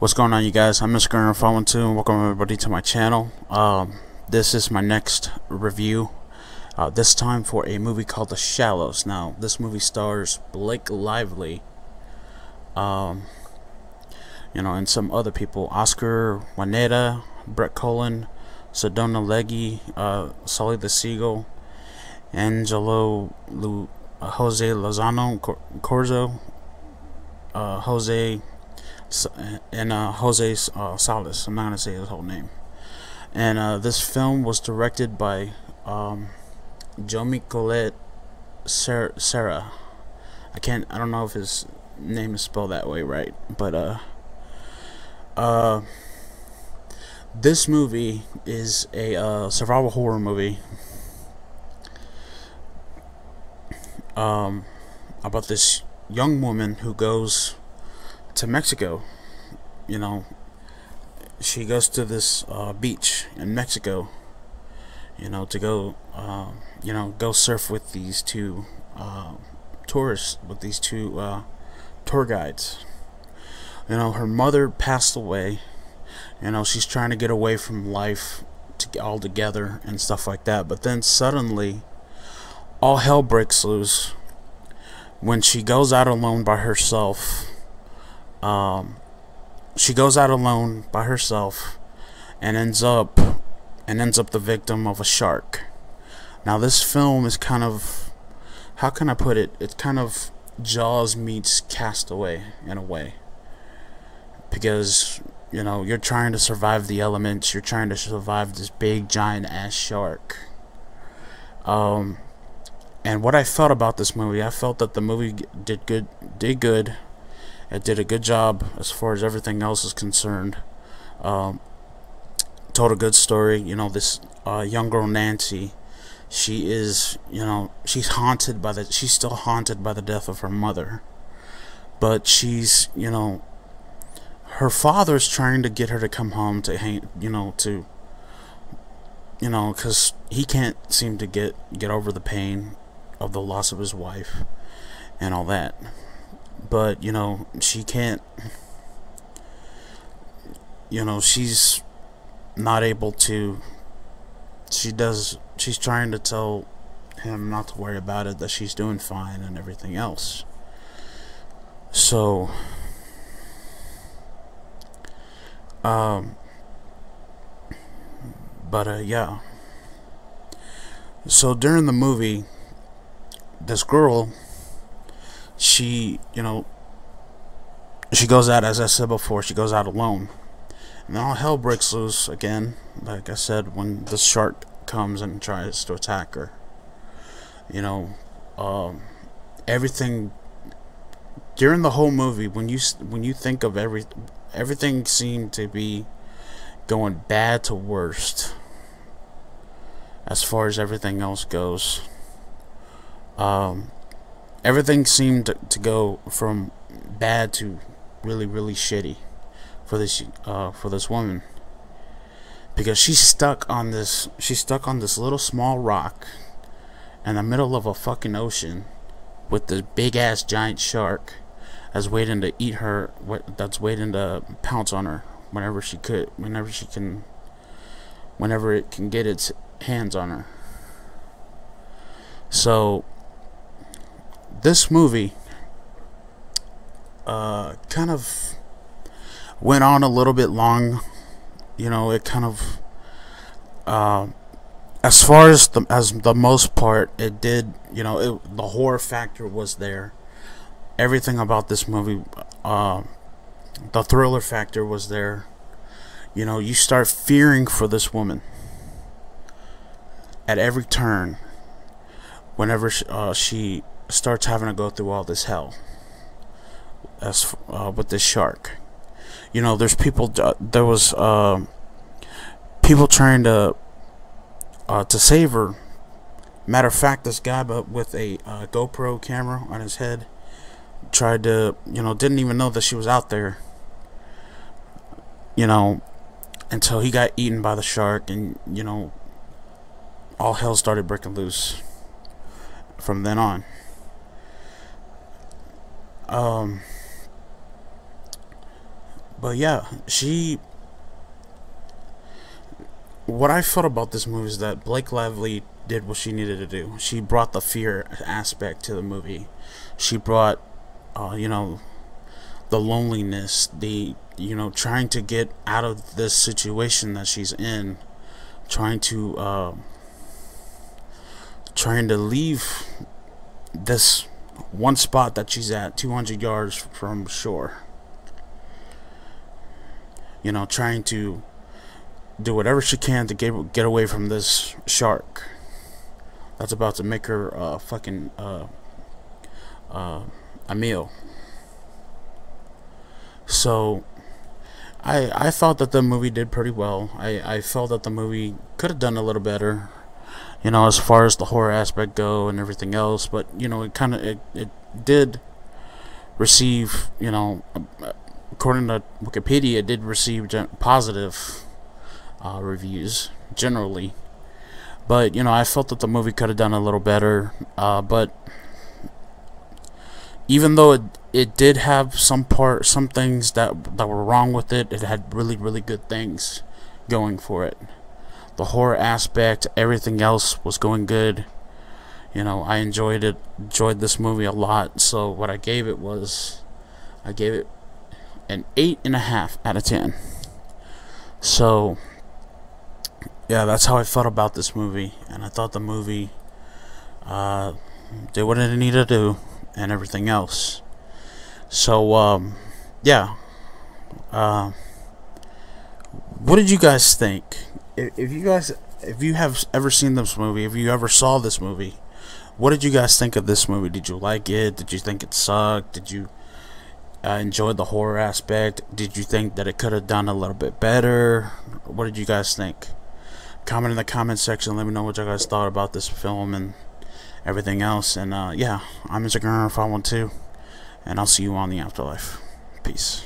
What's going on, you guys? I'm Mr. Gunner 512 and welcome everybody to my channel. This is my next review, this time for a movie called The Shallows. Now, this movie stars Blake Lively, and some other people: Oscar Juaneta, Brett Cullen, Sedona Leggy, Sully the Seagull, Angelo Jose Lozano Corzo, Jose Salas. I'm not gonna say his whole name. And this film was directed by Jomi Colette Serra. I don't know if his name is spelled that way right, but this movie is a survival horror movie about this young woman who goes to Mexico. She goes to this beach in Mexico, to go go surf with these two tourists, with these two tour guides. Her mother passed away. She's trying to get away from life altogether and stuff like that, but then suddenly all hell breaks loose when she goes out alone by herself. She goes out alone by herself and ends up the victim of a shark. Now, this film is kind of, how can I put it? It's kind of Jaws meets Castaway in a way, because you're trying to survive the elements. You're trying to survive this big giant ass shark. And what I felt about this movie, I felt that the movie did good. It did a good job as far as everything else is concerned. Told a good story. This young girl Nancy, she is, she's still haunted by the death of her mother. But she's, her father's trying to get her to come home to hang, because he can't seem to get over the pain of the loss of his wife and all that. But she can't, she's not able to. She's trying to tell him not to worry about it, that she's doing fine and everything else. So yeah. So during the movie, this girl, she goes out, as I said before, she goes out alone. And then all hell breaks loose again, like I said, when the shark comes and tries to attack her. Everything during the whole movie, when you think of everything seemed to be going bad to worst as far as everything else goes. Everything seemed to go from bad to really, really shitty for this woman, because she's stuck on this little small rock in the middle of a fucking ocean with this big ass giant shark that's waiting to eat her. That's waiting to pounce on her whenever it can get its hands on her. So this movie kind of went on a little bit long. It kind of, as far as the most part, it did. The horror factor was there. Everything about this movie, the thriller factor was there. You start fearing for this woman at every turn whenever she starts having to go through all this hell with this shark. There's people. There was people trying to save her. Matter of fact, this guy, but with a GoPro camera on his head, tried to, didn't even know that she was out there. Until he got eaten by the shark, and all hell started breaking loose from then on. But yeah, what I felt about this movie is that Blake Lively did what she needed to do. She brought the fear aspect to the movie. She brought, you know, the loneliness, the, you know, trying to get out of this situation that she's in, trying to leave this one spot that she's at 200 yards from shore. You know, trying to do whatever she can to get away from this shark that's about to make her a meal. So I thought that the movie did pretty well. I felt that the movie could have done a little better, you know, as far as the horror aspect go and everything else. But you know, it did receive, you know, according to Wikipedia, it did receive positive reviews generally. But you know, I felt that the movie could have done a little better. But even though it did have some things that were wrong with it, it had really good things going for it. The horror aspect, everything else was going good. You know, I enjoyed this movie a lot. So what I gave it was, I gave it an 8.5 out of 10. So yeah, that's how I felt about this movie, and I thought the movie did what it needed to do and everything else. So yeah, what did you guys think? If you have ever seen this movie, if you ever saw this movie, what did you guys think of this movie? Did you like it? Did you think it sucked? Did you enjoy the horror aspect? Did you think that it could have done a little bit better? What did you guys think? Comment in the comment section. Let me know what you guys thought about this film and everything else. And yeah, I'm Mr. Gunner 512, and I'll see you on the afterlife. Peace.